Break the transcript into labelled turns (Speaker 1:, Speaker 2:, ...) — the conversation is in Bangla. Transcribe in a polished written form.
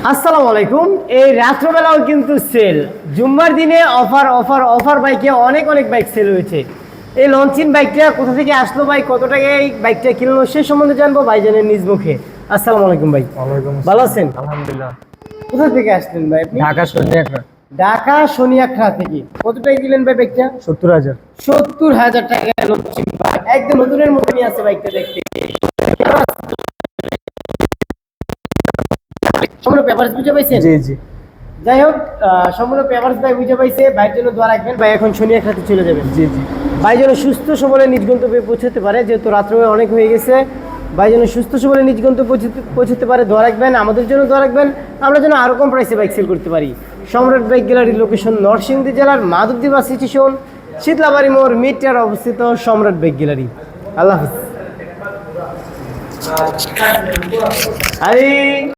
Speaker 1: আসসালামু আলাইকুম। এই রাত্রবেলাও কিন্তু সেল, জুম্মার দিনে অফার অফার অফার বাইকে অনেক অনেক বাইক সেল হয়েছে। এই লঞ্চিন বাইকটা কোথা থেকে আসলো ভাই, কত টাকায় এই বাইকটা কিনলো সে সম্বন্ধে জানবো ভাইজানের নিজ মুখে। আসসালামু আলাইকুম ভাই।
Speaker 2: ওয়ালাইকুম
Speaker 1: ভালো
Speaker 2: আসসালাম।
Speaker 1: আছেন?
Speaker 2: আলহামদুলিল্লাহ।
Speaker 1: কোথা থেকে আসলেন ভাই আপনি?
Speaker 2: ঢাকা শরীয়তপুর।
Speaker 1: ঢাকা সোনিয়াখড়া থেকে। কত টাকা দিলেন ভাই বাইকটা?
Speaker 2: 70,000।
Speaker 1: 70,000 টাকা লঞ্চিন বাইক, একদম নতুনের মতনই আছে বাইকটা দেখতে। সম্পূর্ণ পেপারস বুঝে পাইছেন?
Speaker 2: জি জি।
Speaker 1: যাই হোক, সম্পূর্ণ পেপারস ভাই বুঝে পাইছে। ভাইয়ের জন্য দোয়া রাখবেন, ভাই এখন সোনিয়াখড়াতে চলে যাবেন।
Speaker 2: জি জি।
Speaker 1: ভাই যেন সুস্থ সবলে নিজ গন্তব্যে পৌঁছাতে পারে, যেহেতু রাত্রে অনেক হয়ে গেছে। ভাই যেন সুস্থ সবলে নিজ গন্তব্যে পৌঁছাতে পারে, দোয়া রাখবেন। আমাদের জন্য দোয়া রাখবেন, আমরা যেন আরও কম প্রাইসে বাইক সেল করতে পারি। সম্রাট বাইক গ্যালারির লোকেশন নরসিংদী জেলার মাধবদী বাস স্টেশন, শীতলাবাড়ি মোড়, মিটার অবস্থিত সম্রাট বাইক গ্যালারি। আল্লাহ হাফিজ। আরে